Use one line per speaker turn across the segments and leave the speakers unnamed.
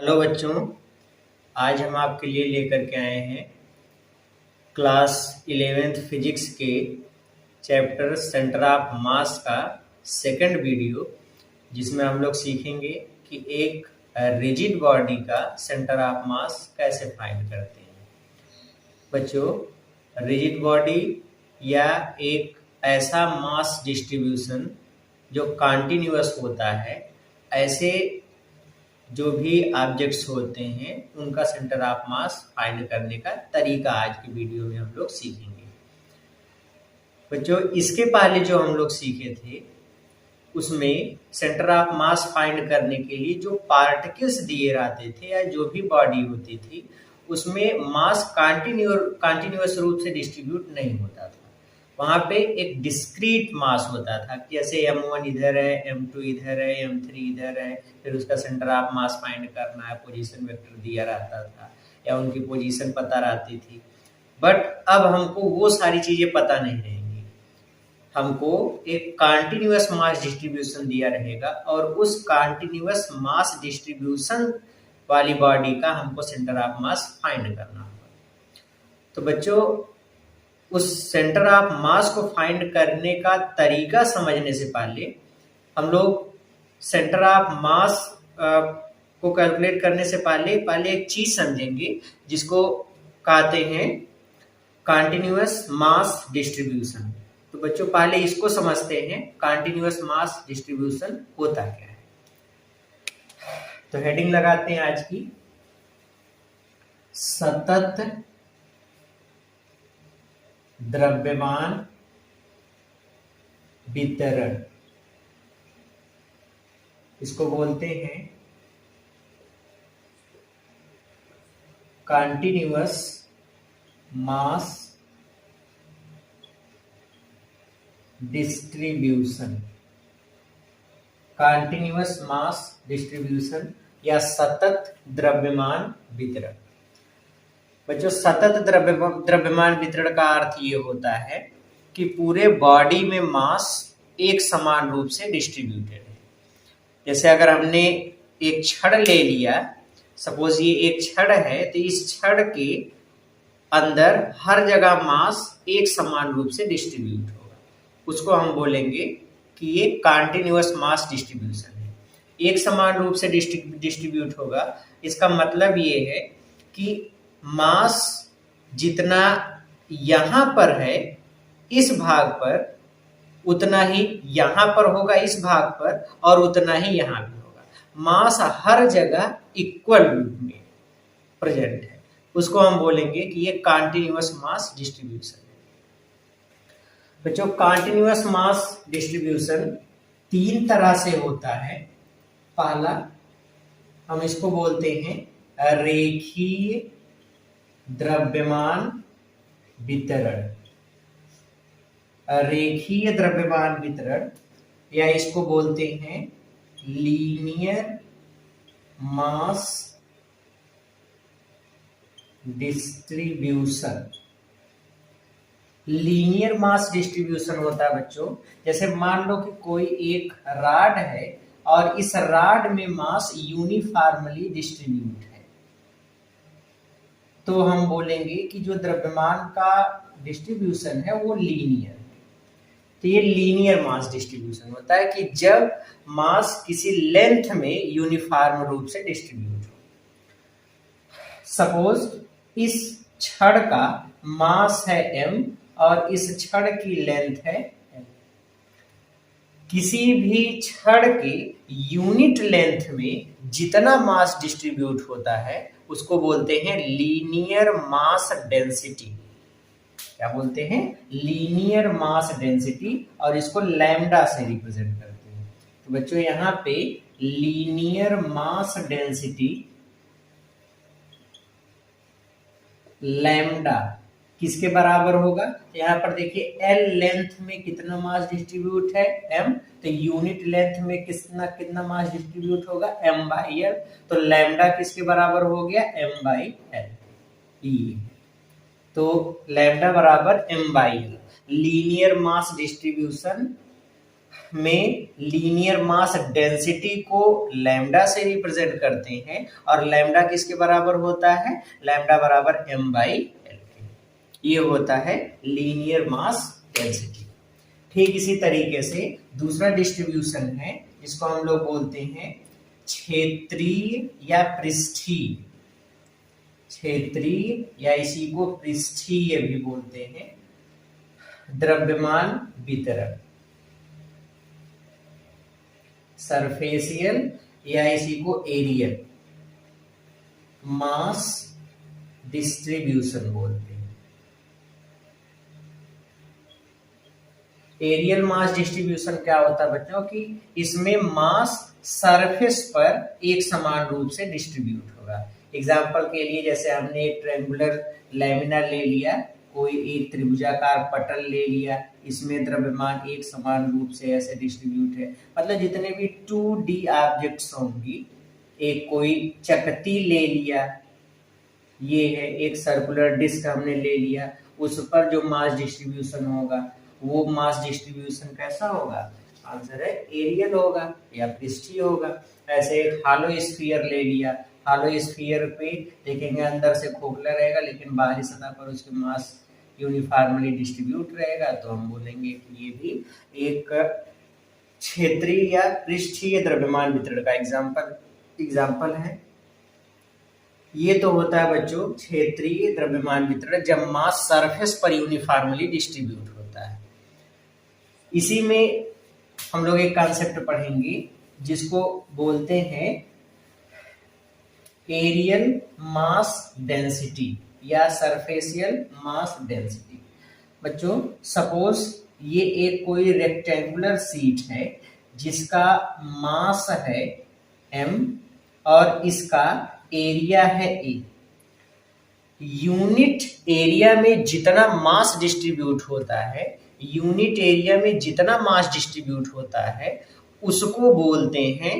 Hello बच्चों, आज हम आपके लिए लेकर के आए हैं क्लास 11th फिजिक्स के चैप्टर सेंटर ऑफ मास का सेकंड वीडियो, जिसमें हम लोग सीखेंगे कि एक रिजिड बॉडी का सेंटर ऑफ मास कैसे फाइंड करते हैं। बच्चों, रिजिड बॉडी या एक ऐसा मास डिस्ट्रीब्यूशन जो कॉन्टिन्यूअस होता है, ऐसे जो भी ऑब्जेक्ट्स होते हैं उनका सेंटर ऑफ मास फाइंड करने का तरीका आज की वीडियो में हम लोग सीखेंगे। बच्चों, इसके पहले जो हम लोग सीखे थे उसमें सेंटर ऑफ मास फाइंड करने के लिए जो पार्टिकल्स दिए रहते थे या जो भी बॉडी होती थी उसमें मास कॉन्टिन्यूअस रूप से डिस्ट्रीब्यूट नहीं होता था। वहां पे एक डिस्क्रीट मास होता था कि जैसे m1 इधर है, m2 इधर है, m3 इधर है, फिर उसका सेंटर ऑफ मास फाइंड करना है, पोजीशन वेक्टर दिया रहता था या उनकी पोजीशन पता रहती थी। बट अब हमको वो सारी चीजें पता नहीं रहेंगी, हमको एक कॉन्टिन्यूअस मास डिस्ट्रीब्यूशन दिया रहेगा और उस कॉन्टिन्यूअस मास डिस्ट्रीब्यूशन वाली बॉडी का हमको सेंटर ऑफ मास फाइंड करना होगा। तो बच्चों, उस सेंटर ऑफ मास को फाइंड करने का तरीका समझने से पहले हम लोग सेंटर ऑफ मास को कैलकुलेट करने से पहले एक चीज समझेंगे जिसको कहते हैं कॉन्टिन्यूअस मास डिस्ट्रीब्यूशन। तो बच्चों, पहले इसको समझते हैं, कॉन्टिन्यूअस मास डिस्ट्रीब्यूशन होता क्या है। तो हेडिंग लगाते हैं आज की, सतत द्रव्यमान वितरण। इसको बोलते हैं continuous mass distribution. Continuous mass distribution या सतत द्रव्यमान वितरण। बच्चों, सतत द्रव्यमान वितरण का अर्थ ये होता है कि पूरे बॉडी में मास एक समान रूप से डिस्ट्रीब्यूटेड है। जैसे अगर हमने एक छड़ ले लिया, सपोज ये एक छड़ है, तो इस छड़ के अंदर हर जगह मास एक समान रूप से डिस्ट्रीब्यूट होगा, उसको हम बोलेंगे कि ये कॉन्टिन्यूअस मास डिस्ट्रीब्यूशन है। एक समान रूप से डिस्ट्रीब्यूट होगा, इसका मतलब ये है कि मास जितना यहां पर है इस भाग पर, उतना ही यहां पर होगा इस भाग पर, और उतना ही यहां भी होगा। मास हर जगह इक्वल रूप में प्रेजेंट है, उसको हम बोलेंगे कि ये कॉन्टिन्यूअस मास डिस्ट्रीब्यूशन है। बच्चों, कॉन्टिन्यूअस मास डिस्ट्रीब्यूशन तीन तरह से होता है। पहला, हम इसको बोलते हैं रेखीय द्रव्यमान वितरण। रेखीय द्रव्यमान वितरण या इसको बोलते हैं linear mass distribution. Linear mass distribution होता है बच्चों, जैसे मान लो कि कोई एक रॉड है और इस रॉड में मास यूनिफॉर्मली डिस्ट्रीब्यूट है, तो हम बोलेंगे कि जो द्रव्यमान का डिस्ट्रीब्यूशन है वो लीनियर है। तो ये लीनियर मास डिस्ट्रीब्यूशन होता है कि जब मास किसी लेंथ में यूनिफॉर्म रूप से डिस्ट्रीब्यूट हो। सपोज इस छड़ का मास है m और इस छड़ की लेंथ है l। किसी भी छड़ के यूनिट लेंथ में जितना मास डिस्ट्रीब्यूट होता है उसको बोलते हैं लीनियर मास डेंसिटी। क्या बोलते हैं? लीनियर मास डेंसिटी, और इसको लैम्डा से रिप्रेजेंट करते हैं। तो बच्चों, यहाँ पे लीनियर मास डेंसिटी लैम्डा किसके बराबर होगा? यहाँ पर देखिए L लेंथ में कितना मास डिस्ट्रीब्यूट है m, तो यूनिट लेंथ में कितना मास डिस्ट्रीब्यूट होगा m/l, तो लैम्डा किसके बराबर हो गया? m/l। तो लैम्डा बराबर m/l लीनियर मास डिस्ट्रीब्यूशन में लीनियर मास डेंसिटी को लैम्डा से रिप्रेजेंट करते हैं, और लैम्डा किसके बराबर होता है? लैम्डा बराबर m/l। ये होता है लीनियर मास डेंसिटी। ठीक इसी तरीके से दूसरा डिस्ट्रीब्यूशन है, जिसको हम लोग बोलते हैं क्षेत्रीय या पृष्ठीय। क्षेत्रीय या इसी को पृष्ठीय भी बोलते हैं। द्रव्यमान वितरण, सरफेसियल या इसी को एरियल मास डिस्ट्रीब्यूशन बोलते हैं। एरियल मास डिस्ट्रीब्यूशन क्या होता है बच्चों? कि इसमें मास सरफेस पर एक समान रूप से डिस्ट्रीब्यूट होगा। एग्जाम्पल के लिए जैसे हमने एक ट्रायंगुलर लैमिना ले लिया, कोई एक त्रिभुजाकार पटल ले लिया, इसमें द्रव्यमान एक समान रूप से ऐसे डिस्ट्रीब्यूट है। मतलब जितने भी 2D ऑब्जेक्ट्स होंगी, एक कोई चकती ले लिया, ये है एक सर्कुलर डिस्क हमने ले लिया, उस पर जो मास डिस्ट्रीब्यूशन होगा वो मास डिस्ट्रीब्यूशन कैसा होगा? आंसर है एरियल होगा या पृष्ठीय होगा। ऐसे एक हालो स्फीयर ले लिया, हालो स्फीयर पे देखेंगे अंदर से खोखला रहेगा, लेकिन बाहरी सतह पर उसके मास यूनिफॉर्मली डिस्ट्रीब्यूट रहेगा, तो हम बोलेंगे कि ये भी एक क्षेत्रीय या पृष्ठीय द्रव्यमान वितरण का एग्जाम्पल है। ये तो होता है बच्चों क्षेत्रीय द्रव्यमान वितरण, जब मास सरफेस पर यूनिफॉर्मली डिस्ट्रीब्यूट होता है। इसी में हम लोग एक कॉन्सेप्ट पढ़ेंगे जिसको बोलते हैं एरियल मास डेंसिटी या सरफेसियल मास डेंसिटी। बच्चों सपोज ये एक कोई रेक्टेंगुलर शीट है जिसका मास है m और इसका एरिया है a। यूनिट एरिया में जितना मास डिस्ट्रीब्यूट होता है, यूनिट एरिया में जितना मास डिस्ट्रीब्यूट होता है उसको बोलते हैं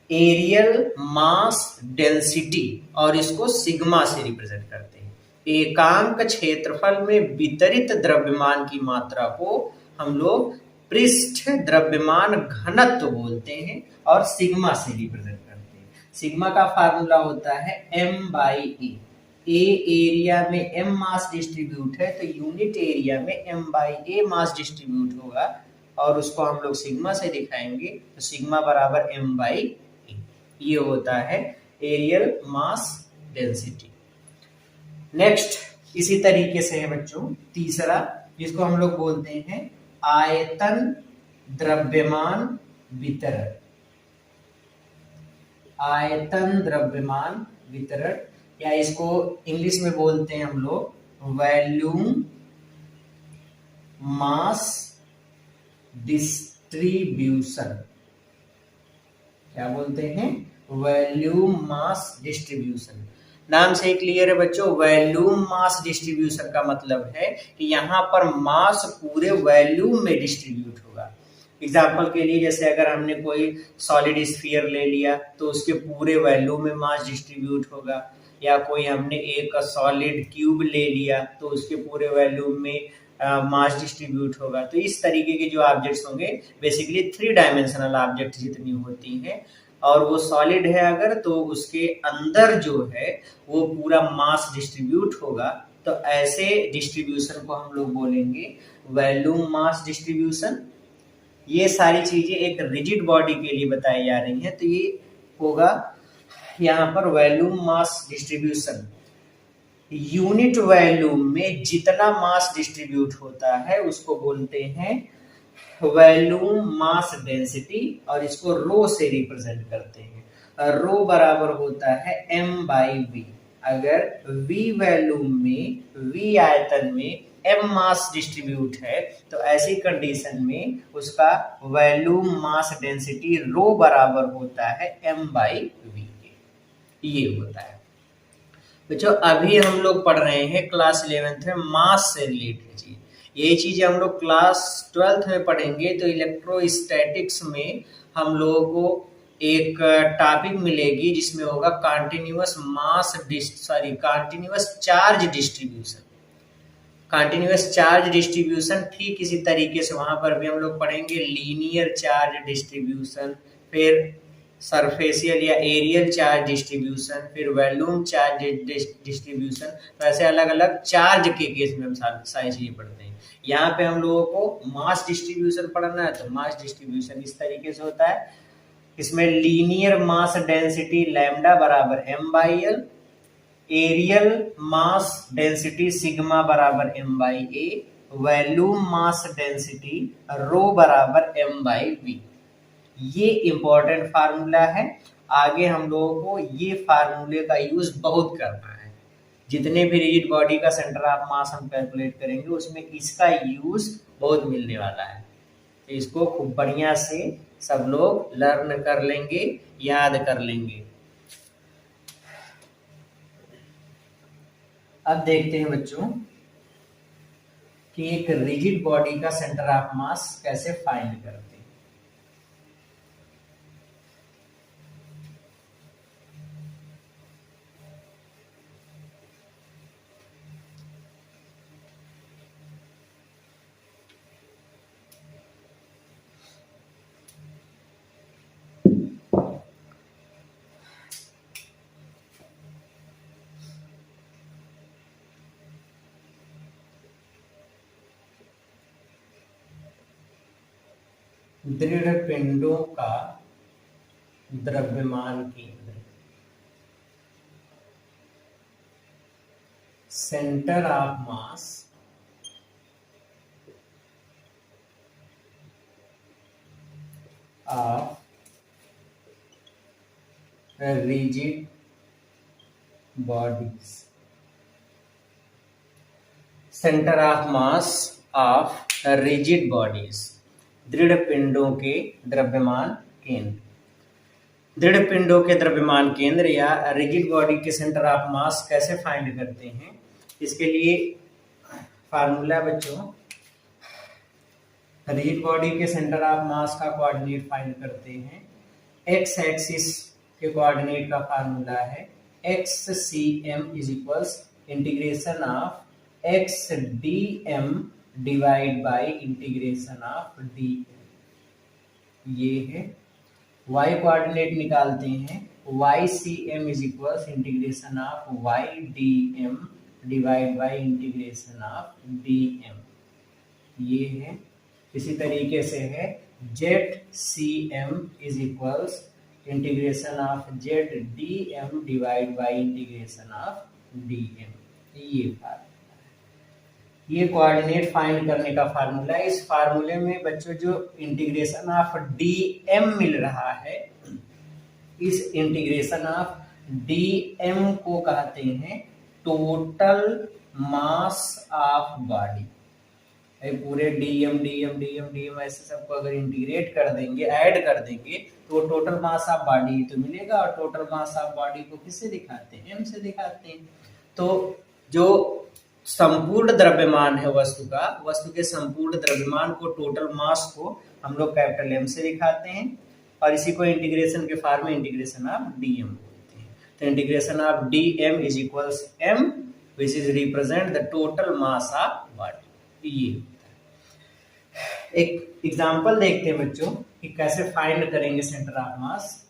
एरियल मास डेंसिटी, और इसको सिग्मा से रिप्रेजेंट करते हैं। एकांक क्षेत्रफल में वितरित द्रव्यमान की मात्रा को हम लोग पृष्ठ द्रव्यमान घनत्व बोलते हैं और सिग्मा से रिप्रेजेंट करते हैं। सिग्मा का फार्मूला होता है m/a। ए एरिया में m मास डिस्ट्रीब्यूट है तो यूनिट एरिया में m/a मास डिस्ट्रीब्यूट होगा, और उसको हम लोग सिग्मा से दिखाएंगे, तो सिग्मा बराबर m/a। ये होता है एरियल मास डेंसिटी। नेक्स्ट इसी तरीके से है बच्चों तीसरा, जिसको हम लोग बोलते हैं आयतन द्रव्यमान वितरण। आयतन द्रव्यमान वितरण, या इसको इंग्लिश में बोलते हैं हम लोग वॉल्यूम मास डिस्ट्रीब्यूशन। क्या बोलते हैं? Volume mass distribution. नाम से क्लियर है बच्चों, वॉल्यूम मास डिस्ट्रीब्यूशन का मतलब है कि यहाँ पर मास पूरे वॉल्यूम में डिस्ट्रीब्यूट होगा। एग्जाम्पल के लिए जैसे अगर हमने कोई सॉलिड स्फीयर ले लिया तो उसके पूरे वॉल्यूम में मास डिस्ट्रीब्यूट होगा, या कोई हमने एक सॉलिड क्यूब ले लिया तो उसके पूरे वॉल्यूम में मास डिस्ट्रीब्यूट होगा। तो इस तरीके के जो ऑब्जेक्ट्स होंगे बेसिकली 3 डायमेंशनल ऑब्जेक्ट जितनी होती हैं, और वो सॉलिड है अगर तो उसके अंदर जो है वो पूरा मास डिस्ट्रीब्यूट होगा। तो ऐसे डिस्ट्रीब्यूशन को हम लोग बोलेंगे वॉल्यूम मास डिस्ट्रीब्यूशन। ये सारी चीजें एक रिजिड बॉडी के लिए बताई जा रही हैं, तो ये होगा यहाँ पर volume mass distribution. Unit volume में जितना मास डिस्ट्रीब्यूट होता है उसको बोलते हैं वॉल्यूम मास डेंसिटी, और इसको रो से रिप्रेजेंट करते हैं। रो बराबर होता है m/v। अगर v वॉल्यूम में, v आयतन में m मास डिस्ट्रीब्यूट है तो ऐसी कंडीशन में उसका वॉल्यूम मास डेंसिटी रो बराबर होता है m/v। ये होता है बच्चों। अभी हम लोग पढ़ रहे हैं क्लास 11th में मास से रिलेटेड चीज। ये चीजें हम लोग क्लास 12th में पढ़ेंगे, तो इलेक्ट्रोस्टैटिक्स में हम लोगों को एक टॉपिक मिलेगी जिसमें होगा continuous charge distribution. Continuous charge distribution ठीक इसी तरीके से वहां पर भी हम लोग पढ़ेंगे लीनियर चार्ज डिस्ट्रीब्यूशन, फिर सरफेशियल या एरियल चार्ज डिस्ट्रीब्यूशन, फिर वॉल्यूम चार्ज डिस्ट्रीब्यूशन। तो ऐसे अलग अलग चार्ज के केस में हम सारी चीजें पढ़ते हैं। यहाँ पे हम लोगों को मास डिस्ट्रीब्यूशन पढ़ना है, तो मास डिस्ट्रीब्यूशन इस तरीके से होता है। इसमें लीनियर मास डेंसिटी लैम्डा बराबर m/l, aerial mass density sigma बराबर m/a, volume mass density rho बराबर m/v। ये इंपॉर्टेंट फार्मूला है। आगे हम लोगों को ये फार्मूले का यूज बहुत करना है। जितने भी रिजिड बॉडी का सेंटर ऑफ मास हम कैलकुलेट करेंगे उसमें इसका यूज बहुत मिलने वाला है। तो इसको खूब बढ़िया से सब लोग लर्न कर लेंगे, याद कर लेंगे। अब देखते हैं बच्चों कि एक रिजिड बॉडी का सेंटर ऑफ मास कैसे फाइंड करते हैं। दृढ़ पिंडों का द्रव्यमान केंद्र, centre of mass of rigid bodies, centre of mass of rigid bodies, दृढ़ पिंडों के द्रव्यमान केंद्र। दृढ़ पिंडों के द्रव्यमान केंद्र या रिजिड बॉडी के सेंटर ऑफ मास कैसे फाइंड करते हैं, इसके लिए फार्मूला बच्चों, रिजिड बॉडी के सेंटर ऑफ मास का कोऑर्डिनेट फाइंड करते हैं। एक्स एक्सिस के कोऑर्डिनेट का फार्मूला है xcm is equals integration of x d m divide by integration of d. ये है y कोऑर्डिनेट निकालते हैं, ycm is equals integration of y d m divide by integration of d m. ये है। इसी तरीके से है zcm is equals integration of z d m divide by integration of d m. ये फार्मूला, ये कोऑर्डिनेट फाइंड करने का फार्मूला है। इस फार्मूले में बच्चों जो इंटीग्रेशन ऑफ डी एम मिल रहा है, इस इंटीग्रेशन ऑफ डी एम को कहते हैं टोटल मास ऑफ बॉडी। पूरे डीएम डीएम डीएम डीएम ऐसे सबको अगर इंटीग्रेट कर देंगे, ऐड कर देंगे, तो टोटल मास ऑफ बॉडी तो मिलेगा। और टोटल मास ऑफ बॉडी को किससे दिखाते हैं? एम से दिखाते हैं। तो जो संपूर्ण द्रव्यमान है वस्तु का, वस्तु के संपूर्ण द्रव्यमान को, टोटल मास को हम लोग कैपिटल एम से दिखाते हैं, और इसी को इंटीग्रेशन के फॉर्म में इंटीग्रेशन ऑफ डीएम बोलते हैं। तो integration of dm is equals m which is represent the total mass of body. ये एक एग्जांपल देखते हैं बच्चों कि कैसे फाइंड करेंगे सेंटर ऑफ मास।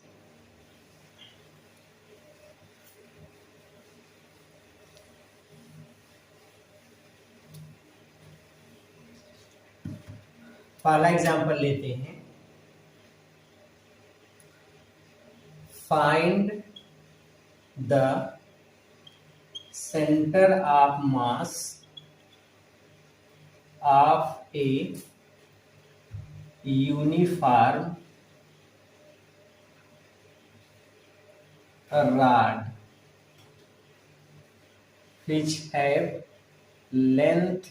पहला एग्जांपल लेते हैं, find the centre of mass of a uniform rod which have length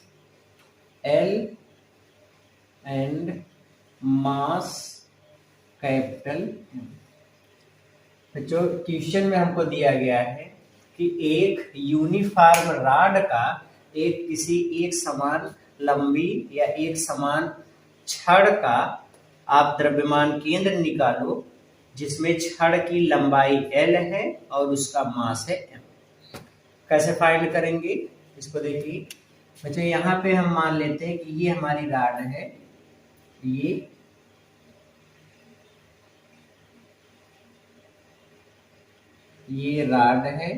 L and mass capital. जो क्वेश्चन में हमको दिया गया है कि एक यूनिफॉर्म रॉड का एक समान लंबी या एक समान छड़ का आप द्रव्यमान केंद्र निकालो जिसमें छड़ की लंबाई L है और उसका मास है M। कैसे फाइंड करेंगे इसको देखिए। बच्चों यहाँ पे हम मान लेते हैं कि ये हमारी रॉड है, ये रॉड है,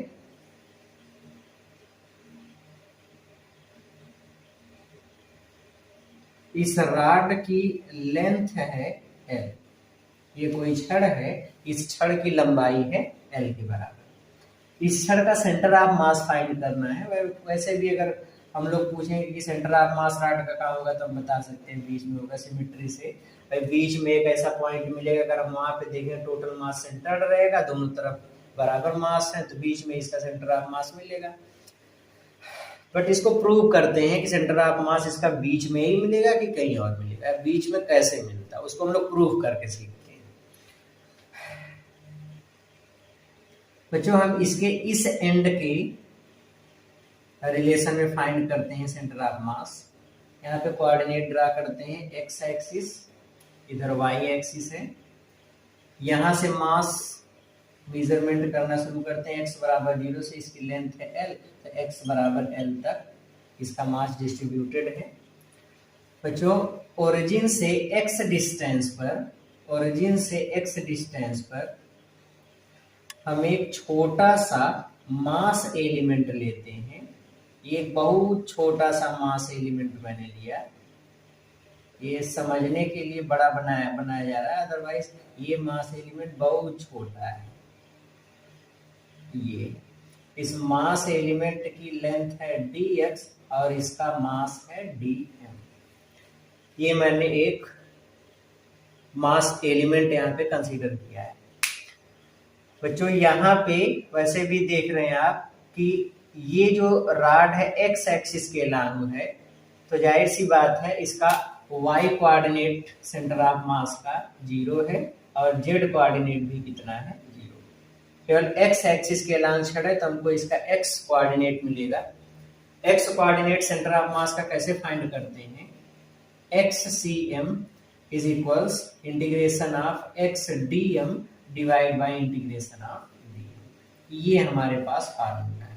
इस रॉड की लेंथ है L, ये कोई छड़ है, इस छड़ की लंबाई है L के बराबर। इस छड़ का सेंटर ऑफ मास फाइंड करना है। वैसे भी अगर हम लोग पूछेंगे कि सेंटर ऑफ मास रॉड का कहाँ होगा तो हम बता सकते हैं बीच में होगा, सिमेट्री से। भाई बीच में एक ऐसा पॉइंट मिलेगा, अगर हम वहां पे देखें टोटल मास सेंटर्ड रहेगा, दोनों तरफ बराबर मास है, तो बीच में इसका सेंटर ऑफ मास मिलेगा। बट इसको प्रूव करते हैं कि सेंटर ऑफ मास इसका बीच में ही मिलेगा कि कहीं और मिलेगा। बीच में कैसे मिलता है उसको हम लोग प्रूव करके सीखते हैं। बच्चों हम इसके इस एंड के रिलेशन में फाइंड करते हैं सेंटर ऑफ मास। यहाँ पे कोऑर्डिनेट ड्रा करते हैं, एक्स एक्सिस, इधर वाई एक्सिस है। यहाँ से मास मेजरमेंट करना शुरू करते हैं, x बराबर 0 से, इसकी लेंथ है L, तो x बराबर L तक इसका मास डिस्ट्रीब्यूटेड है। बच्चों ओरिजिन से x डिस्टेंस पर हम एक छोटा सा मास एलिमेंट लेते हैं। ये बहुत छोटा सा मास एलिमेंट मैंने लिया, ये समझने के लिए बड़ा बनाया जा रहा है, अदरवाइज ये मास एलिमेंट बहुत छोटा है। ये इस मास एलिमेंट की लेंथ है dx और इसका मास है dm। ये मैंने एक मास एलिमेंट यहाँ पे कंसीडर किया है। बच्चों यहाँ पे वैसे भी देख रहे हैं आप कि ये जो रॉड है x एक्सिस के अलांग है, तो जाहिर सी बात है इसका y coordinate centre of mass का 0 है और z कोऑर्डिनेट भी कितना है, 0। केवल x एक्सिस के अलांग छड़ है तो हमको इसका x कोऑर्डिनेट मिलेगा। x coordinate centre of mass का कैसे फाइंड करते हैं, xcm is equals integration of x dm divide by integration of dm। ये हमारे पास फार्मूला है।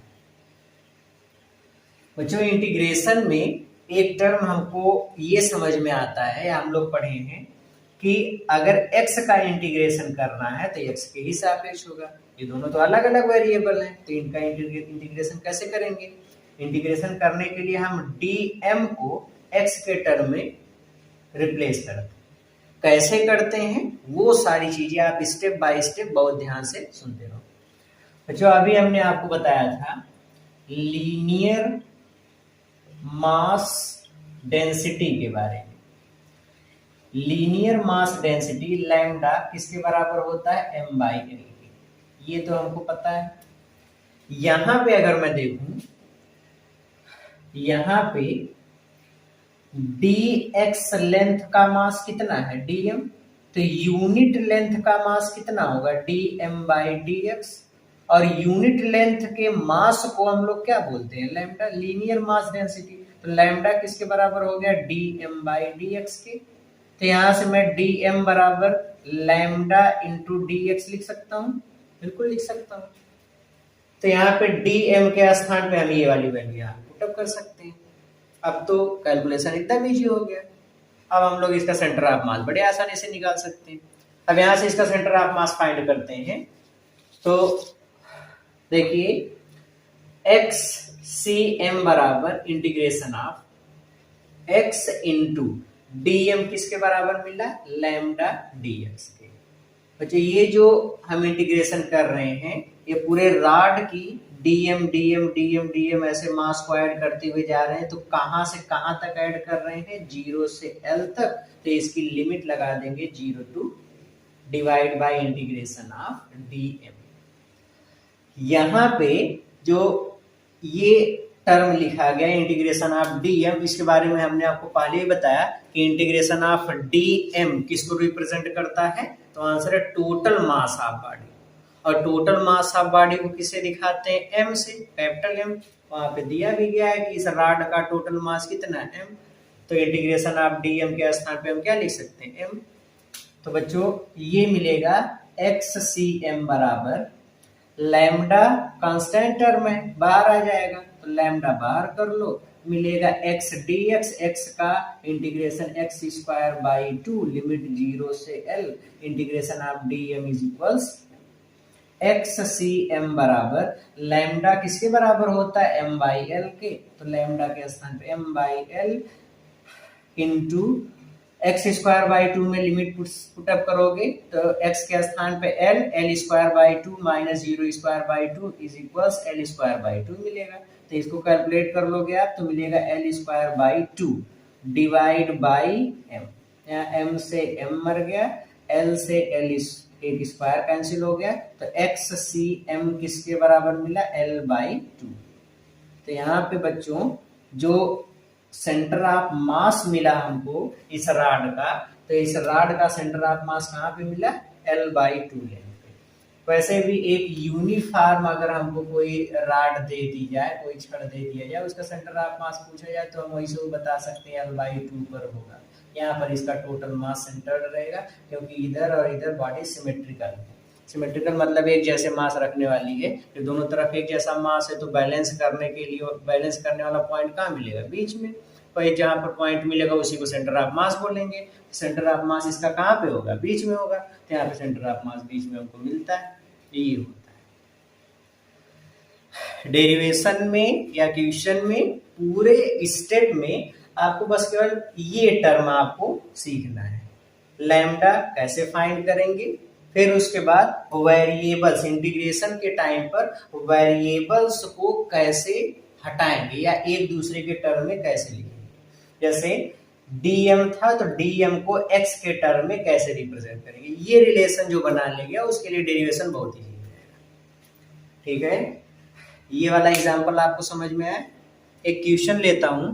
बच्चों इंटीग्रेशन में एक टर्म हमको ये समझ में आता है, हम लोग पढ़े हैं कि अगर x का इंटीग्रेशन करना है तो x के ही सापेक्ष होगा। ये दोनों तो अलग अलग वेरिएबल हैं, तो इनका इंटीग्रेशन कैसे करेंगे। इंटीग्रेशन करने के लिए हम dm को x के टर्म में रिप्लेस करते हैं। कैसे करते हैं वो सारी चीजें आप स्टेप बाय स्टेप बहुत ध्यान से सुनते रहो। बच्चों अभी हमने आपको बताया था लीनियर मास डेंसिटी के बारे में। लीनियर मास डेंसिटी लैम्डा किसके बराबर होता है, m/l के। ये तो हमको पता है। यहां पे अगर मैं देखूं, यहां पे dx लेंथ का मास कितना है, dm, तो यूनिट लेंथ का मास कितना होगा, dm/dx। और यूनिट लेंथ के मास को हम लोग क्या बोलते हैं, लैम्डा, लीनियर मास डेंसिटी। तो लैम्डा किसके बराबर हो गया, dm/dx के। तो यहां से मैं dm बराबर लैम्डा इंटू dx लिख सकता हूं, बिल्कुल लिख सकता हूं। तो यहाँ पे dm के स्थान पे हम ये वाली वैल्यू यहाँ पुटअप कर सकते हैं। अब तो कैलकुलेशन एकदम इजी हो गया। अब हम लोग इसका सेंटर ऑफ मास बड़े आसानी से निकाल सकते हैं। अब यहां से इसका सेंटर ऑफ मास फाइंड करते हैं। तो देखिए xcm बराबर integration of x into dm किसके बराबर मिला, लैम्डा dx के। बच्चों ये जो हम इंटीग्रेशन कर रहे हैं ये पूरे रॉड की dm dm dm dm ऐसे मास को ऐड करते हुए जा रहे हैं। तो कहां से कहां तक ऐड कर रहे हैं, 0 से L तक। तो इसकी लिमिट लगा देंगे 0 to divide by integration of dm। यहाँ पे जो ये टर्म लिखा गया इंटीग्रेशन ऑफ dm, इसके बारे में हमने आपको पहले ही बताया कि इंटीग्रेशन ऑफ dm किसको रिप्रेजेंट करता है, तो आंसर है टोटल मास ऑफ बॉडी। और टोटल मास ऑफ बॉडी को किससे दिखाते हैं, m से, कैपिटल M। वहां पे दिया भी गया है कि इस रॉड का टोटल मास कितना है, m। तो इंटीग्रेशन ऑफ dm के स्थान पे हम क्या लिख सकते हैं, m। तो बच्चों ये मिलेगा xcm बराबर लैम्डा कांस्टेंट टर्म है, बाहर आ जाएगा तो लैम्डा बाहर कर लो, मिलेगा x dx, x का इंटीग्रेशन x²/2 लिमिट 0 से l integration of dm is equals x c m बराबर लैम्डा किसके बराबर होता है m बाई एल के, तो लैम्डा के स्थान पे m by L into x²/2 में लिमिट पुटअप करोगे तो x के स्थान पे l² minus 0²/2 is equals l²/2 मिलेगा। तो इसको कैलकुलेट कर लोगे आप तो मिलेगा l²/2 डिवाइड बाई m, यहाँ m से m मर गया, l से l एक स्क्वायर कैंसिल हो गया, तो x सी m किसके बराबर मिला l/2। तो यहाँ पे बच्चों जो सेंटर ऑफ मास मिला हमको इस राड का, तो इस राड का सेंटर ऑफ मास कहाँ पे मिला l/2 लेंथ पे। वैसे भी एक यूनिफॉर्म अगर हमको कोई राड दे दी जाए, कोई छड़ दे दिया जाए, उसका सेंटर ऑफ मास पूछा जाए तो हम वही से बता सकते हैं l/2 पर होगा। यहाँ पर इसका टोटल मास सेंटर्ड रहेगा क्योंकि इधर और इधर बॉडी सिमेट्रिकल है। सिमेट्रिकल मतलब एक जैसे मास रखने वाली है, तो दोनों तरफ एक जैसा मास है तो बैलेंस करने के लिए बैलेंस करने वाला पॉइंट कहाँ मिलेगा बीच में, तो जहाँ पर पॉइंट मिलेगा उसी को सेंटर ऑफ मास बोलेंगे। सेंटर ऑफ मास इसका कहाँ पे होगा बीच में होगा, तो यहाँ पे सेंटर ऑफ मास बीच में हमको मिलता है, ये होता है। डेरिवेशन में या क्वेश्चन में पूरे स्टेप में आपको बस केवल ये टर्म आपको सीखना है, लैम्डा कैसे फाइंड करेंगे, फिर उसके बाद वेरिएबल्स इंटीग्रेशन के टाइम पर वेरिएबल्स को कैसे हटाएंगे या एक दूसरे के टर्म में कैसे लिखेंगे। जैसे dm था तो dm को x के टर्म में कैसे रिप्रेजेंट करेंगे, ये रिलेशन जो बना लेंगे उसके लिए डेरिवेशन बहुत इजी रहेगा। ठीक है, ये वाला एग्जांपल आपको समझ में आया। एक क्वेश्चन लेता हूं,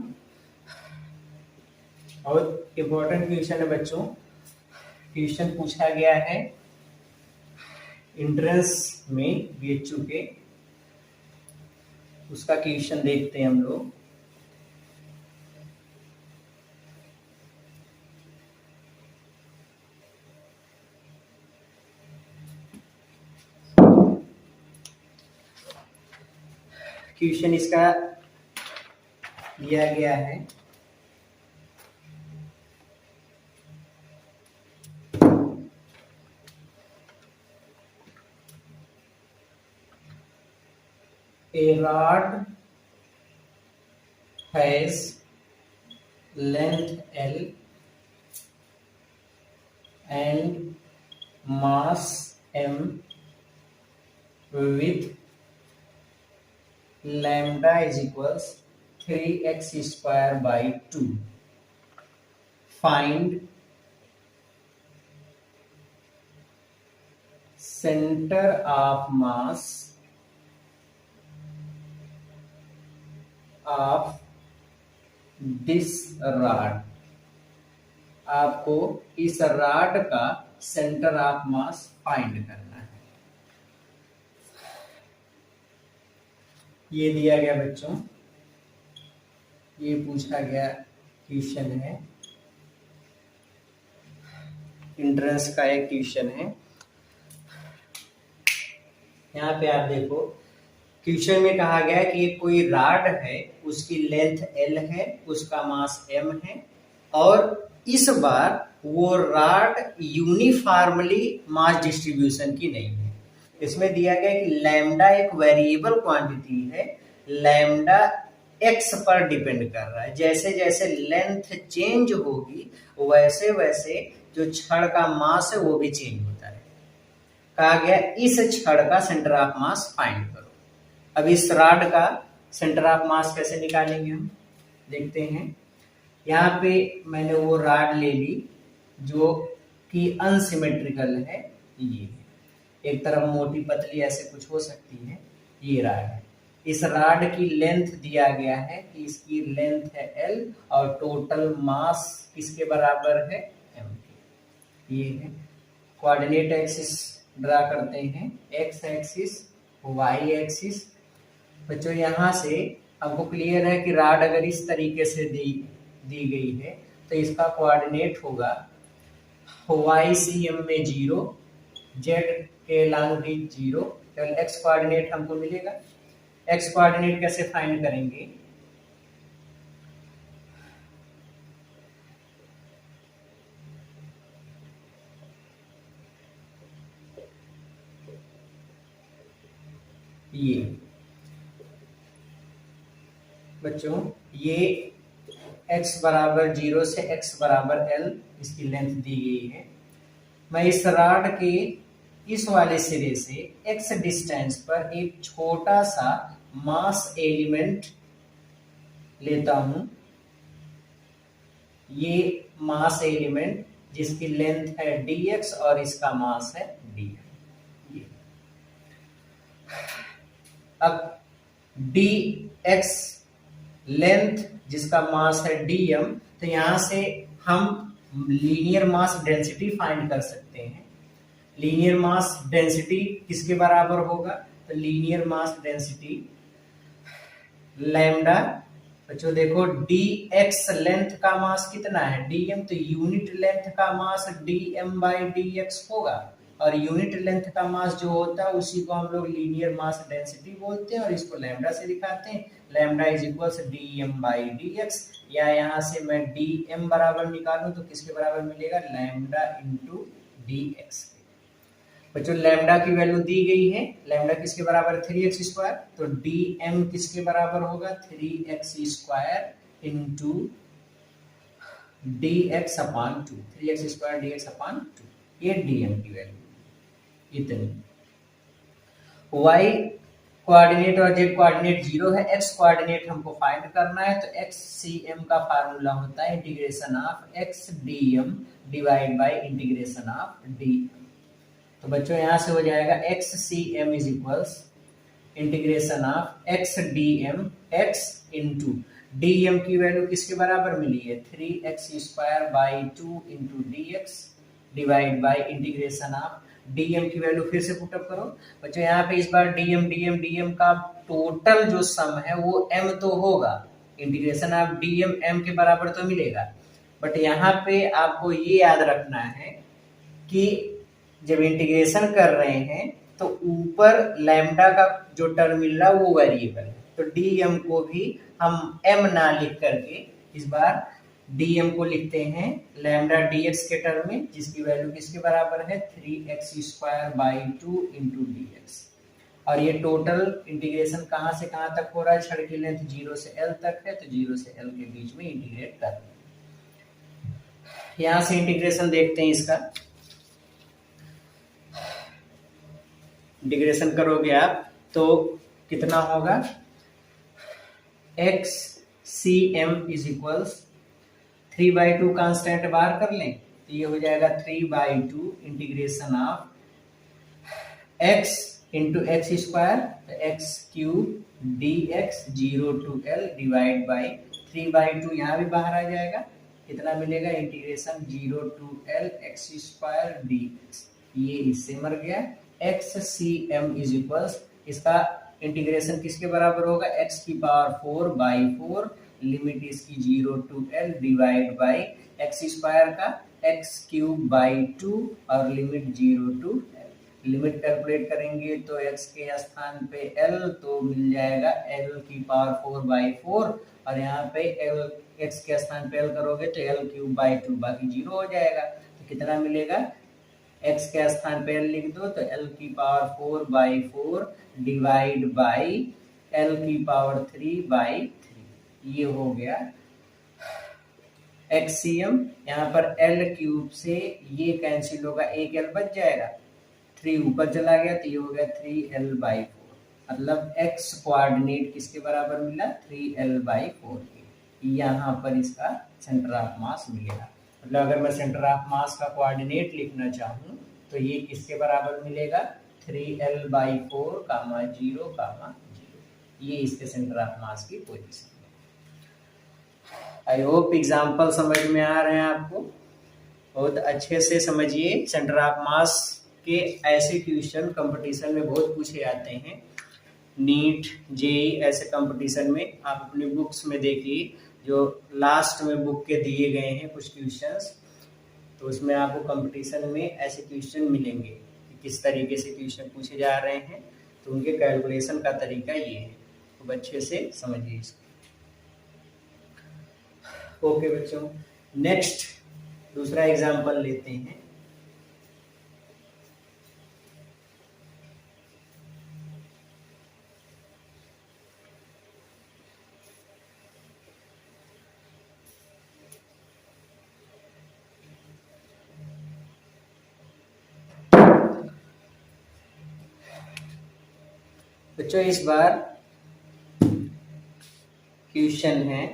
बहुत इंपॉर्टेंट क्वेश्चन है बच्चों। क्वेश्चन पूछा गया है एंट्रेंस में BHU के, उसका क्वेश्चन देखते हैं हम लोग। क्वेश्चन इसका दिया गया है, a rod has length L and mass m with lambda is equals 3x²/2. Find center of mass of this rod। आपको इस रॉड का सेंटर ऑफ मास फाइंड करना है। ये दिया गया बच्चों, ये पूछा गया क्वेश्चन है, एंट्रेंस का एक क्वेश्चन है। यहाँ पे आप देखो क्वेश्चन में कहा गया कि कोई रॉड है, उसकी लेंथ L है, उसका मास m है और इस बार वो रॉड यूनिफॉर्मली मास डिस्ट्रीब्यूशन की नहीं है। इसमें दिया गया कि लैम्डा एक वेरिएबल क्वांटिटी है, लैम्डा x पर डिपेंड कर रहा है, जैसे जैसे लेंथ चेंज होगी वैसे वैसे जो छड़ का मास है वो भी चेंज होता है। कहा गया इस छड़ का सेंटर ऑफ मास फाइंड करो। अब इस रॉड का सेंटर ऑफ मास कैसे निकालेंगे हम देखते हैं। यहाँ पे मैंने वो रॉड ले ली जो कि अनसिमेट्रिकल है, ये एक तरफ मोटी पतली ऐसे कुछ हो सकती है, ये रॉड है। इस रॉड की लेंथ दिया गया है कि इसकी लेंथ है L और टोटल मास किसके बराबर है m के। ये है कोऑर्डिनेट एक्सिस ड्रा करते हैं, x एक्सिस y एक्सिस। बच्चों यहाँ से हमको क्लियर है कि रॉड अगर इस तरीके से दी गई है तो इसका कोऑर्डिनेट होगा y CM में 0, z के लॉन्ग रीच 0, केवल x कोऑर्डिनेट हमको मिलेगा। x कोऑर्डिनेट कैसे फाइंड करेंगे, ये बच्चों ये x बराबर 0 से x बराबर l इसकी लेंथ दी गई है। मैं इस रॉड के इस वाले सिरे से x डिस्टेंस पर एक छोटा सा मास एलिमेंट लेता हूं। ये मास एलिमेंट जिसकी लेंथ है dx और इसका मास है dm। अब dx लेंथ जिसका मास है dm, तो यहां से हम लीनियर मास डेंसिटी फाइंड कर सकते हैं। लीनियर मास डेंसिटी किसके बराबर होगा? तो लीनियर मास डेंसिटी लैम्डा। बच्चों देखो dx लेंथ का मास कितना है dm, तो यूनिट लेंथ का मास dm बाई dx होगा, और यूनिट लेंथ का मास जो होता है उसी को हम लोग लीनियर मास डेंसिटी बोलते हैं और इसको लैम्डा से दिखाते हैं। लैम्डा इज इक्वल से dm बाई dx, या यहाँ से मैं dm बराबर निकालूं तो किसके बराबर मिलेगा? Lambda into dx। बच्चों लैम्डा की वैल्यू दी गई है, लैम्डा किसके बराबर है? 3x स्क्वायर, तो dm किसके बराबर होगा? 3x स्क्वायर इंटू dx अपान 2, 3x स्क्वायर dx अपान 2, ये dm की वैल्यू इतनी। y कोऑर्डिनेट और z कोऑर्डिनेट 0 है, x कोऑर्डिनेट हमको फाइंड करना है, तो xcm का फार्मूला होता है integration of x dm divide by integration of dm। तो बच्चों यहां से हो जाएगा xcm is equals integration of x dm, x into dm की वैल्यू किसके बराबर मिली है? 3x square by 2 into dx divide by integration of dm की वैल्यू फिर से पुटअप करो। बच्चों यहाँ पे इस बार dm का टोटल जो सम है वो m तो होगा, इंटीग्रेशन ऑफ dm m के बराबर तो मिलेगा, बट यहाँ पे आपको ये याद रखना है कि जब इंटीग्रेशन कर रहे हैं तो ऊपर लैम्डा का जो टर्म मिल रहा है वो वेरिएबल है, तो dm को भी हम m ना लिख करके इस बार dm को लिखते हैं लैम्डा dx के टर्म में, जिसकी वैल्यू किसके बराबर है? 3x square by 2 into dx। और ये टोटल इंटीग्रेशन कहां से कहां तक हो रहा है? छड़ की लेंथ 0 से l तक है, तो 0 से l के बीच में इंटीग्रेट कर रहे हैं। यहां से इंटीग्रेशन देखते हैं इसका। इंटीग्रेशन करोगे आप तो कितना होगा? x cm is equals 3/2 constant बाहर कर लें तो ये हो जाएगा 3/2 integration of x into x square, तो x cube dx 0 to l divide by 3/2 यहाँ भी बाहर आ जाएगा, कितना मिलेगा? Integration 0 to l x square dx, ये इससे मर गया। xcm इज इक्वल्स इसका इंटीग्रेशन किसके बराबर होगा? x की पावर 4/4 लिमिट इसकी 0 to l divide by x square का x क्यूब बाई 2 और limit 0 to l। Limit calculate करेंगे तो x के स्थान पे l, तो मिल जाएगा l की पावर 4/4, और यहाँ पे l x के स्थान पे l करोगे तो l क्यूब बाई 2, बाकी 0 हो जाएगा, तो कितना मिलेगा? x के स्थान पे l लिख दो तो l की पावर 4/4 डिवाइड बाई l की पावर 3/3, ये हो गया xcm। यहाँ पर l क्यूब से ये कैंसिल होगा, एक l बच जाएगा, 3 ऊपर चला गया तो ये हो गया 3l/4, मतलब x कोऑर्डिनेट किसके बराबर मिला? 3l/4 के। यहाँ पर इसका सेंटर ऑफ मास मिलेगा, मतलब अगर मैं सेंटर ऑफ मास का कोऑर्डिनेट लिखना चाहूँ तो ये किसके बराबर मिलेगा? 3l/4, 0, 0, ये इसके सेंटर ऑफ मास की पोजीशन। आई होप एग्जाम्पल समझ में आ रहे हैं आपको, बहुत अच्छे से समझिए। सेंटर ऑफ मास के ऐसे क्वेश्चन कंपटीशन में बहुत पूछे जाते हैं, नीट जेई ऐसे कंपटीशन में आप अपने बुक्स में देखिए, जो लास्ट में बुक के दिए गए हैं कुछ क्वेश्चंस, तो उसमें आपको कंपटीशन में ऐसे क्वेश्चन मिलेंगे कि किस तरीके से क्वेश्चन पूछे जा रहे हैं, तो उनके कैलकुलेशन का तरीका ये है, तो अच्छे से समझिए इसको। ओके बच्चों, नेक्स्ट दूसरा एग्जाम्पल लेते हैं। बच्चों इस बार क्वेश्चन है,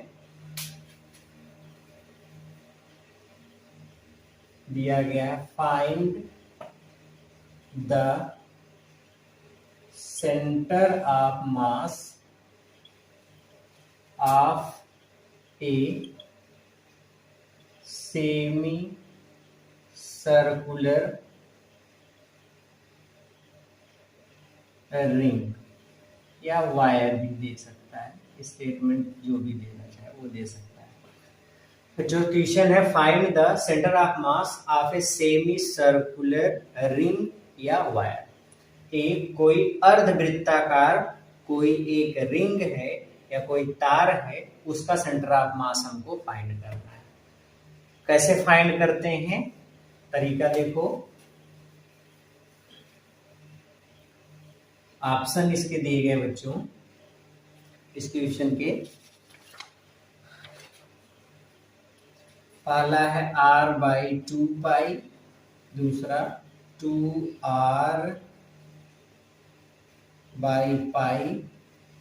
दिया गया find the centre of mass of a semi circular ring, या वायर भी दे सकता है, स्टेटमेंट जो भी देना चाहे वो दे सकता है। तो जो क्वेश्चन है, find the centre of mass of a semi circular ring या वायर। एक कोई अर्धवृत्ताकार कोई एक रिंग है या कोई तार है, उसका सेंटर ऑफ मास हमको फाइंड करना है। कैसे फाइंड करते हैं, तरीका देखो। ऑप्शन इसके दिए गए बच्चों इस क्वेश्चन के। पहला है r/2π, दूसरा 2r/π,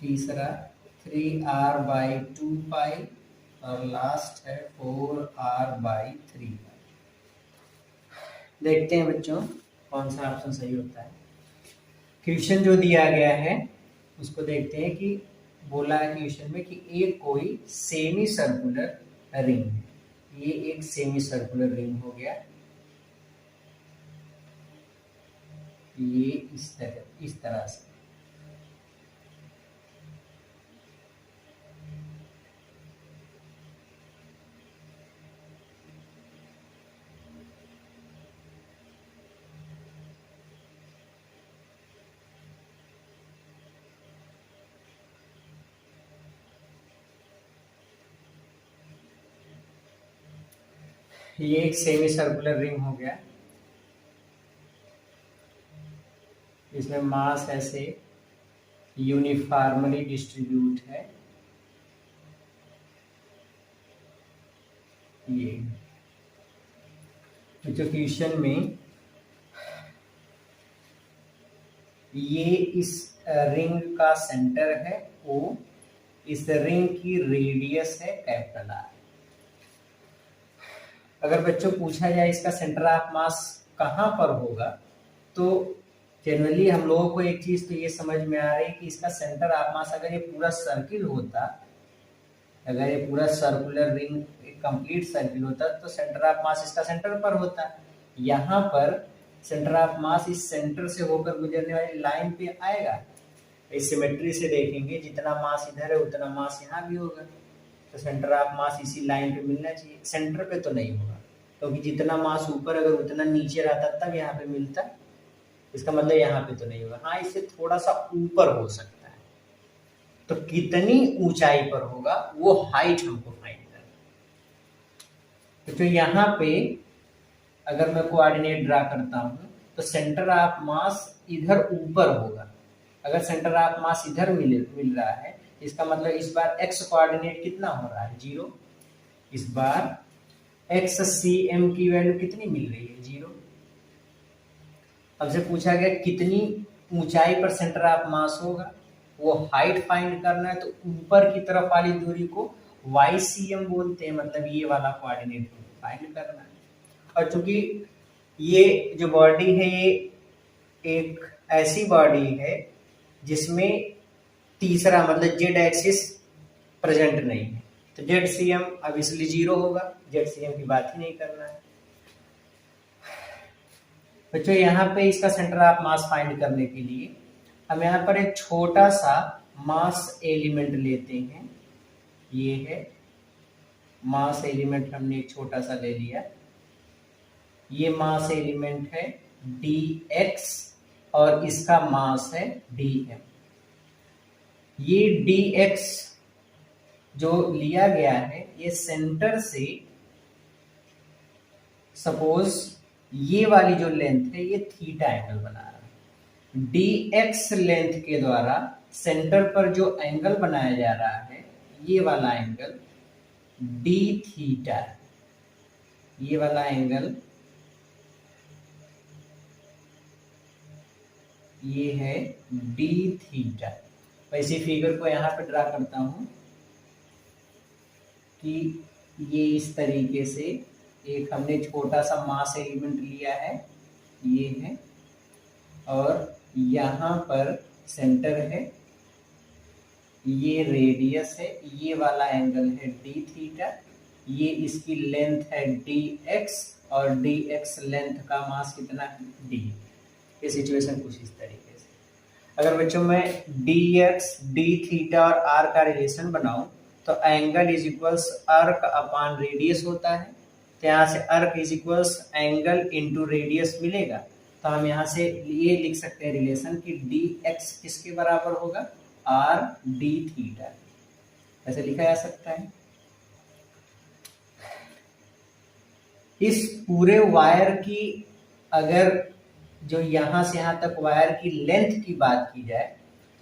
तीसरा 3r/2π और लास्ट है 4r/3। देखते हैं बच्चों कौन सा ऑप्शन सही होता है। क्वेश्चन जो दिया गया है उसको देखते हैं कि बोला है क्वेश्चन में कि एक कोई सेमी सर्कुलर रिंग है। ये एक सेमी सर्कुलर रिंग हो गया, ये इस तरह से। ये एक सेमी सर्कुलर रिंग हो गया, इसमें मास ऐसे यूनिफॉर्मली डिस्ट्रीब्यूट है। ये जो क्वेश्चन में ये इस रिंग का सेंटर है O, इस रिंग की रेडियस है कैपिटल R। अगर बच्चों पूछा जाए इसका सेंटर ऑफ मास कहाँ पर होगा, तो जनरली हम लोगों को एक चीज तो ये समझ में आ रही है कि इसका सेंटर ऑफ मास, अगर ये पूरा सर्किल होता, अगर ये पूरा सर्कुलर रिंग कंप्लीट सर्किल होता तो सेंटर ऑफ मास इसका सेंटर पर होता। यहाँ पर सेंटर ऑफ मास इस सेंटर से होकर गुजरने वाली लाइन पे आएगा। इस सिमेट्री से देखेंगे जितना मास इधर है उतना मास यहाँ भी होगा, तो सेंटर ऑफ मास इसी लाइन पे मिलना चाहिए। सेंटर पे तो नहीं होगा, क्योंकि जितना मास ऊपर अगर उतना नीचे रहता तब यहाँ पे मिलता, इसका मतलब यहाँ पे तो नहीं होगा। हाँ, इससे थोड़ा सा ऊपर हो सकता है, तो कितनी ऊंचाई पर होगा वो हाइट हमको फाइंड करना। तो यहाँ पे अगर मैं कोऑर्डिनेट ड्रा करता हूँ तो सेंटर ऑफ मास इधर ऊपर होगा। अगर सेंटर ऑफ मास इधर मिल रहा है, इसका मतलब इस बार x कोऑर्डिनेट कितना हो रहा है, 0। इस बार x cm की वैल्यू कितनी मिल रही है, 0। अब से पूछा गया कितनी ऊंचाई पर सेंटर ऑफ मास होगा, वो हाइट फाइंड करना है। तो ऊपर की तरफ वाली दूरी को ycm बोलते हैं, मतलब ये वाला कोऑर्डिनेट फाइंड करना है। और चूंकि ये जो बॉडी है ये एक ऐसी बॉडी है जिसमें तीसरा मतलब जेड एक्सिस प्रेजेंट नहीं है, तो जेड सी एम अब इसलिए 0 होगा, जेड सी एम की बात ही नहीं करना है। बच्चों यहाँ पे इसका सेंटर ऑफ मास फाइंड करने के लिए हम यहाँ पर एक छोटा सा मास एलिमेंट लेते हैं। ये है मास एलिमेंट, हमने एक छोटा सा ले लिया। ये मास एलिमेंट है dx और इसका मास है dm। ये dx जो लिया गया है ये सेंटर से, सपोज ये वाली जो लेंथ है ये थीटा एंगल बना रहा है। dx लेंथ के द्वारा सेंटर पर जो एंगल बनाया जा रहा है ये वाला एंगल d थीटा, ये वाला एंगल ये है डी थीटा। वैसे फिगर को यहाँ पे ड्रा करता हूँ कि ये इस तरीके से एक हमने छोटा सा मास एलिमेंट लिया है, ये है, और यहाँ पर सेंटर है, ये रेडियस है, ये वाला एंगल है डी थीटा, ये इसकी लेंथ है डी एक्स, और डी एक्स लेंथ का मास कितना है डी। ये सिचुएशन कुछ इस तरीके से। अगर बच्चों मैं डी एक्स, डी थीटा और आर का रिलेशन बनाऊं तो एंगल इज इक्वल्स अर्क अपॉन रेडियस होता है। तो यहाँ से अर्क is equals angle into radius मिलेगा। तो हम यहाँ से ये लिख सकते हैं रिलेशन कि डी एक्स किसके बराबर होगा, आर डी थीटा। ऐसे लिखा जा सकता है। इस पूरे वायर की अगर जो यहाँ से यहाँ तक वायर की लेंथ की बात की जाए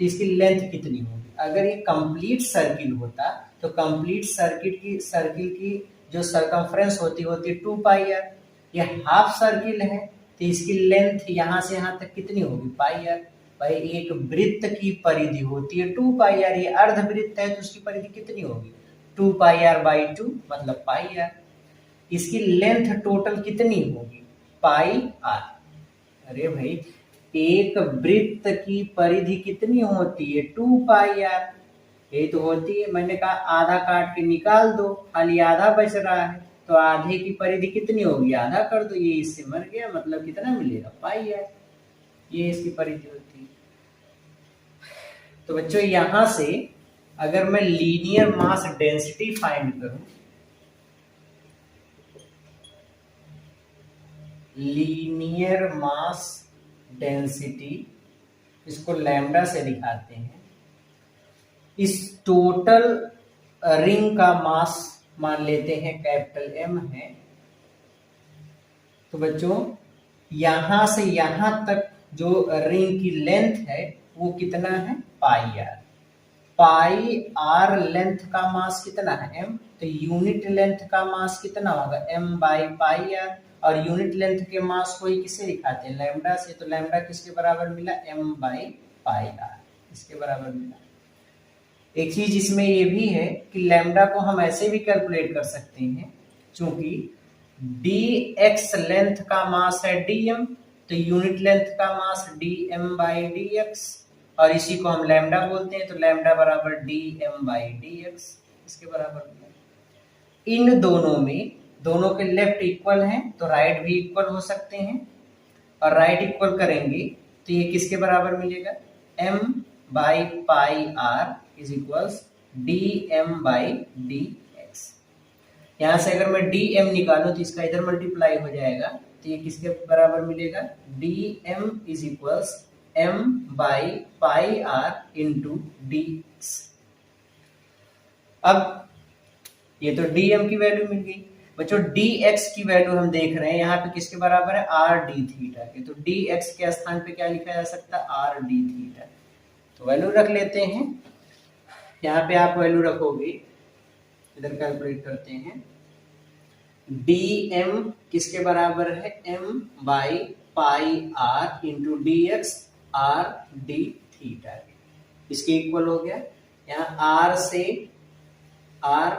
तो इसकी लेंथ कितनी होगी। अगर ये कंप्लीट सर्किल होता तो कंप्लीट सर्किल की जो सरकमफ्रेंस होती है 2 पाई आर। ये हाफ सर्किल है तो इसकी लेंथ यहाँ से यहाँ तक कितनी होगी, पाई आर। भाई एक वृत्त की परिधि होती है 2 पाई आर, ये अर्ध वृत्त है तो उसकी परिधि कितनी होगी 2 पाई आर बाई 2 मतलब पाई आर। इसकी लेंथ टोटल कितनी होगी, पाई आर। अरे भाई एक वृत्त की परिधि कितनी होती है 2 पाई आर, यही तो होती है। मैंने कहा आधा काट के निकाल दो, खाली आधा बच रहा है तो आधे की परिधि कितनी होगी, आधा कर दो, ये इससे मर गया, मतलब कितना मिलेगा, पाई आर। ये इसकी परिधि होती है। तो बच्चों यहां से अगर मैं लीनियर मास डेंसिटी फाइंड करूं, लीनियर मास डेंसिटी, इसको लैम्डा से दिखाते हैं। इस टोटल रिंग का मास मान लेते हैं कैपिटल एम है। तो बच्चों यहां से यहां तक जो रिंग की लेंथ है वो कितना है, पाई आर। पाई आर लेंथ का मास कितना है, एम। तो यूनिट लेंथ का मास कितना होगा, एम बाई पाई आर। और यूनिट लेंथ के मास को ही किससे दिखाते हैं, लैम्डा से। तो लैम्डा किसके बराबर मिला, एम बाई पाई आर, इसके बराबर मिला। एक चीज इसमें ये भी है कि लैम्डा को हम ऐसे भी कैलकुलेट कर सकते हैं, चूंकि डी एक्स लेंथ का मास है डी एम, तो यूनिट लेंथ का mass D M by D X, और इसी को हम लैम्डा बोलते हैं। तो लैम्डा बराबर d M by D x, इसके बराबर मिला। इन दोनों में दोनों के लेफ्ट इक्वल हैं तो राइट भी इक्वल हो सकते हैं, और राइट इक्वल करेंगे तो ये किसके बराबर मिलेगा, m by pi r is equals d M by D x. यहां से अगर मैं डी एम निकालूं तो इसका इधर मल्टीप्लाई हो जाएगा, तो ये किसके बराबर मिलेगा, d m is equals m by pi r into d x. अब ये तो dm की वैल्यू मिल गई। बच्चों dx की वैल्यू हम देख रहे हैं यहाँ पे किसके बराबर है, आर डी थीटा के। तो dx के स्थान पे क्या लिखा जा सकता है, आर डी थीटा। तो वैल्यू रख लेते हैं, यहाँ पे आप वैल्यू रखोगे, इधर कैलकुलेट करते हैं। dm किसके बराबर है, m by pi r into d x, r d theta. इसके इक्वल हो गया। यहाँ r से r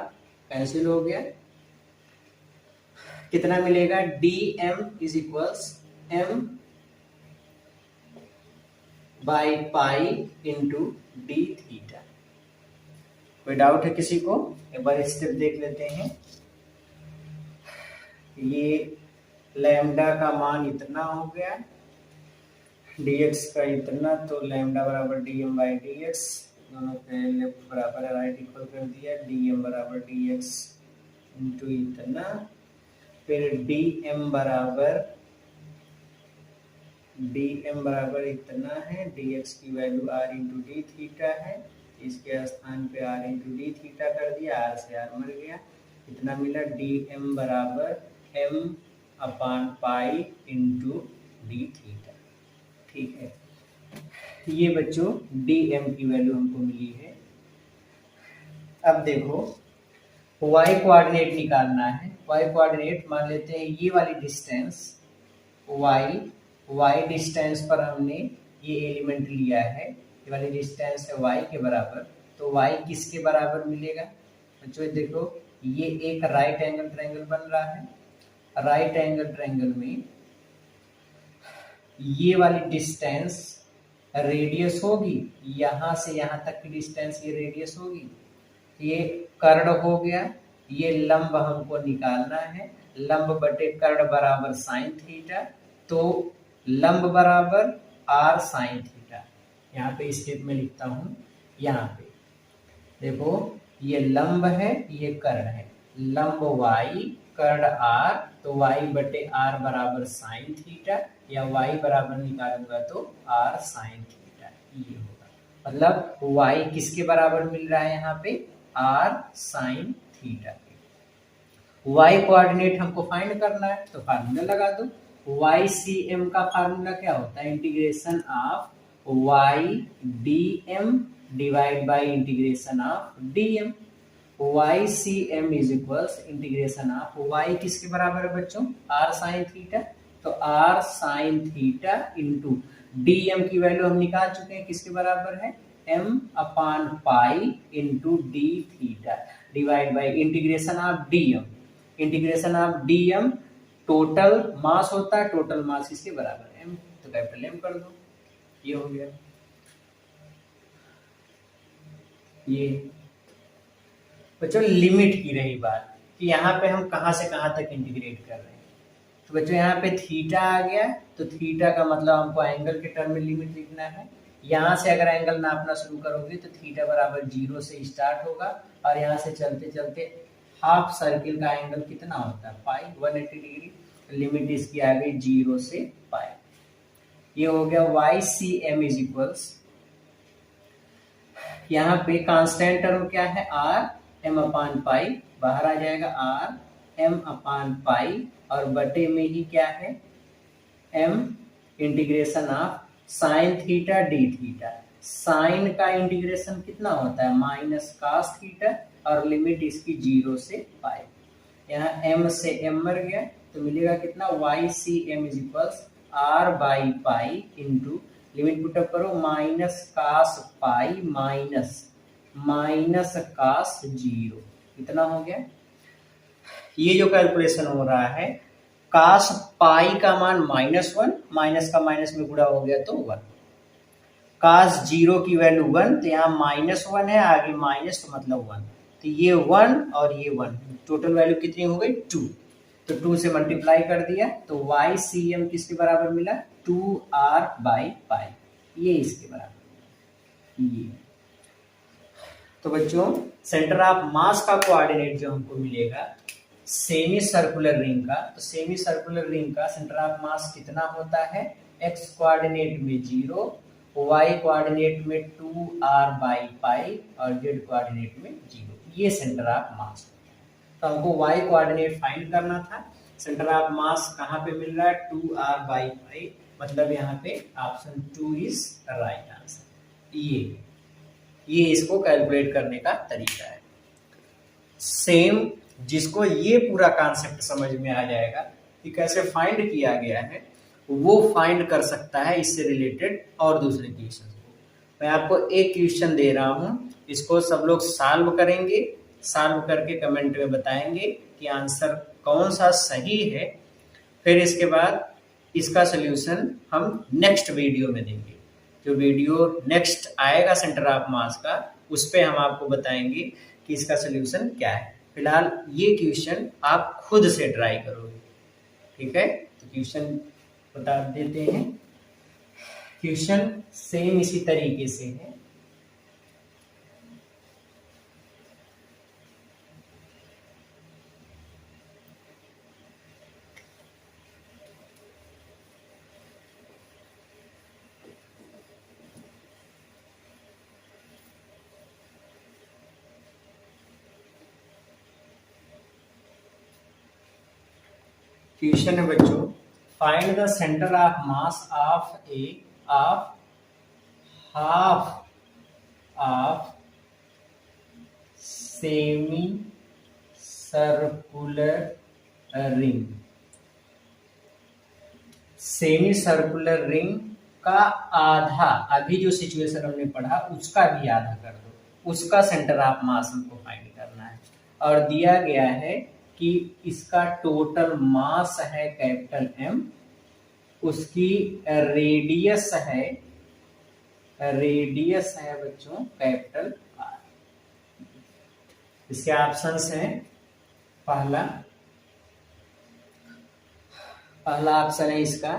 कैंसिल हो गया, कितना मिलेगा, dm is equals m by pi into D theta. कोई डाउट है किसी को, एक बार स्टेप देख लेते हैं। ये लैम्डा का मान इतना हो गया, dx का इतना, तो लैम्डा बराबर dm बाई dx, दोनों के लेफ्ट बराबर है, राइट इक्वल कर दिया। dm बराबर dx इंटू इतना, फिर dm बराबर इतना है, dx की value r into D theta है, इसके स्थान पे r इंटू डी थीटा कर दिया, r से r मर गया, इतना मिला। dm बराबर m अपान पाई इंटू डी थीटा। ठीक है, ये बच्चों dm की वैल्यू हमको मिली है। अब देखो y कोऑर्डिनेट निकालना है। y कोऑर्डिनेट मान लेते हैं ये वाली डिस्टेंस y डिस्टेंस पर हमने ये एलिमेंट लिया है, ये वाली डिस्टेंस है y के बराबर, तो y किसके बराबर मिलेगा बच्चों? देखो ये एक राइट एंगल ट्रायंगल बन रहा है, राइट एंगल ट्रायंगल में ये वाली डिस्टेंस रेडियस होगी, यहां से यहां तक की डिस्टेंस ये रेडियस होगी, ये कर्ण हो गया, ये लंब हमको निकालना है, लंब बटे कर्ण बराबर साइन थीटा, तो लंब बराबर r साइन थीटा। यहाँ पे स्टेप में लिखता हूं, यहाँ पे देखो ये लंब है, ये कर्ण है, लंब y कर्ण r, तो y बटे r बराबर साइन थीटा, या y बराबर निकालूंगा तो r साइन थीटा, ये होगा। मतलब y किसके बराबर मिल रहा है यहाँ पे? r sine theta. y coordinate हमको फाइंड करना है, तो फार्मूला लगा दो। YCM का फार्मूला क्या होता है? Integration of y dm divide by integration of dm। YCM is equals integration of y किसके बराबर है बच्चों? r साइन थीटा, तो r sine theta into dm की वैल्यू हम निकाल चुके हैं, किसके बराबर है? m upon pi into D theta divide by integration of dm। Integration of dm total mass होता है, टोटल मास किसके बराबर है? m, तो कैपिटल M कर दो, ये हो गया। ये बच्चों लिमिट की रही बात कि यहाँ पे हम कहाँ से कहाँ तक इंटीग्रेट कर रहे हैं, तो बच्चों यहाँ पे थीटा आ गया, तो थीटा का मतलब हमको एंगल के टर्म में लिमिट लिखना है। यहाँ से अगर एंगल नापना शुरू करोगे तो थीटा बराबर 0 से स्टार्ट होगा, और यहाँ से चलते चलते हाफ सर्किल का एंगल कितना होता है? पाई, 180 डिग्री। लिमिट इसकी आ गई 0 से पाई। ये हो गया YCM इज इक्वल्स, यहाँ पे कांस्टेंट टर्म क्या है? r m अपान पाई, बाहर आ जाएगा r m अपान पाई, और बटे में ही क्या है? m integration of sine theta d theta. Sine का इंटीग्रेशन कितना होता है? माइनस कास थीटा, और लिमिट इसकी 0 से पाई। यहाँ m से m मर गया, तो मिलेगा कितना? YCM is equals r by pi into limit put up करो, minus cos pi minus cos 0, इतना हो गया। ये जो कैलकुलेशन हो रहा है, कास पाई का मान -1, माइनस का माइनस में गुणा हो गया तो 1, कास 0 की वैल्यू 1, तो यहाँ -1 है, आगे माइनस तो मतलब 1, तो ये 1 और ये 1, टोटल वैल्यू कितनी हो गई? 2, तो 2 से मल्टीप्लाई कर दिया, तो YCM किसके बराबर मिला? 2r बाई पाई, ये इसके बराबर। ये तो बच्चों सेंटर ऑफ मास का कोऑर्डिनेट जो हमको मिलेगा सेमी सर्कुलर रिंग का, तो सेमी सर्कुलर रिंग का सेंटर ऑफ मास कितना होता है? x कोऑर्डिनेट में 0, y कोऑर्डिनेट में 2r बाई पाई, और z कोऑर्डिनेट में 0, ये सेंटर ऑफ मास। तो हमको y कोऑर्डिनेट फाइंड करना था, सेंटर ऑफ मास कहाँ पे मिल रहा है? 2r बाई पाई, मतलब यहाँ पे ऑप्शन 2 इज राइट आंसर। ये इसको कैलकुलेट करने का तरीका है। सेम जिसको ये पूरा कॉन्सेप्ट समझ में आ जाएगा कि कैसे फाइंड किया गया है, वो फाइंड कर सकता है इससे रिलेटेड और दूसरे क्वेश्चन को। मैं आपको एक क्वेश्चन दे रहा हूँ, इसको सब लोग सॉल्व करेंगे, सॉल्व करके कमेंट में बताएंगे कि आंसर कौन सा सही है। फिर इसके बाद इसका सोल्यूशन हम नेक्स्ट वीडियो में देंगे। जो वीडियो नेक्स्ट आएगा सेंटर ऑफ मास का, उस पर हम आपको बताएंगे कि इसका सोल्यूशन क्या है। फिलहाल ये क्वेश्चन आप खुद से ट्राई करोगे, ठीक है? तो क्वेश्चन बता देते हैं। क्वेश्चन सेम इसी तरीके से है। क्वेश्चन है बच्चों, find the centre of mass of A half of semi circular ring. Semi circular ring का आधा, अभी जो सिचुएशन हमने पढ़ा उसका भी आधा कर दो, उसका सेंटर ऑफ मास हमको फाइंड करना है। और दिया गया है कि इसका टोटल मास है कैपिटल M, उसकी रेडियस है बच्चों कैपिटल R। इसके ऑप्शंस हैं, पहला ऑप्शन है इसका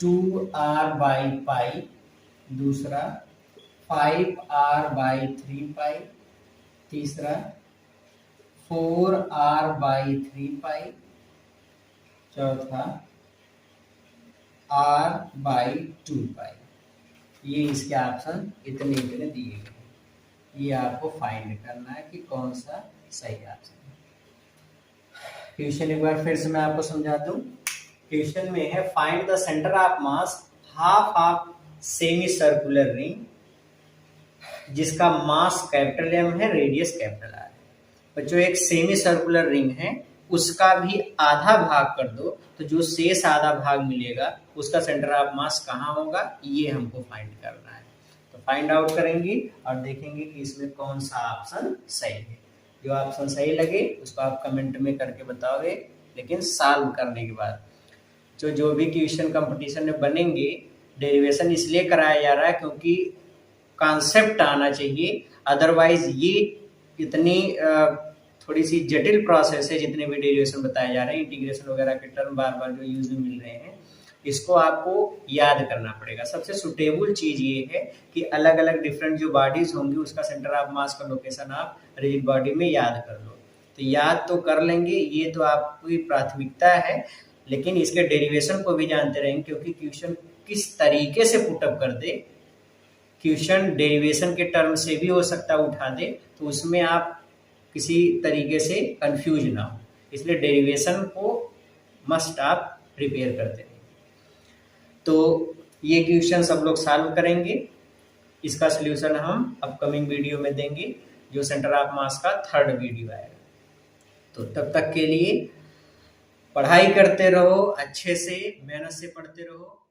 2r/π, दूसरा 5r/3π, तीसरा 4r/3π, चौथा r/2π। ये इसके ऑप्शन इतने दिए गए, ये आपको फाइंड करना है कि कौन सा सही ऑप्शन है। क्वेश्चन एक बार फिर से मैं आपको समझा दूं। क्वेश्चन में है find the centre of mass half of semi circular ring, जिसका मास कैपिटल M है, रेडियस कैपिटल R है। बच्चों एक सेमी सर्कुलर रिंग है, उसका भी आधा भाग कर दो तो जो शेष आधा भाग मिलेगा उसका सेंटर ऑफ मास कहाँ होगा, ये हमको फाइंड करना है। तो फाइंड आउट करेंगे और देखेंगे कि इसमें कौन सा ऑप्शन सही है। जो ऑप्शन सही लगे उसको आप कमेंट में करके बताओगे, लेकिन सॉल्व करने के बाद। जो भी क्वेश्चन कंपटीशन में बनेंगे, डेरिवेशन इसलिए कराया जा रहा है क्योंकि कॉन्सेप्ट आना चाहिए, अदरवाइज ये इतनी थोड़ी सी जटिल प्रोसेस है। जितने भी डेरिवेशन बताए जा रहे हैं, इंटीग्रेशन वगैरह के टर्म बार बार जो यूज में मिल रहे हैं, इसको आपको याद करना पड़ेगा। सबसे सुटेबल चीज ये है कि अलग अलग डिफरेंट जो बॉडीज होंगी उसका सेंटर ऑफ मास का लोकेशन आप रिजिड बॉडी में याद कर लो। तो याद तो कर लेंगे, ये तो आपकी प्राथमिकता है, लेकिन इसके डेरिवेशन को भी जानते रहेंगे, क्योंकि क्वेश्चन किस तरीके से पुटअप कर दे, क्वेश्चन डेरिवेशन के टर्म से भी हो सकता है उठा दे, तो उसमें आप किसी तरीके से कंफ्यूज ना हो, इसलिए डेरिवेशन को मस्ट आप प्रिपेयर करते रहिए। तो ये क्वेश्चन सब लोग सॉल्व करेंगे, इसका सलूशन हम अपकमिंग वीडियो में देंगे, जो सेंटर ऑफ मास का 3rd वीडियो आएगा। तो तब तक के लिए पढ़ाई करते रहो, अच्छे से मेहनत से पढ़ते रहो।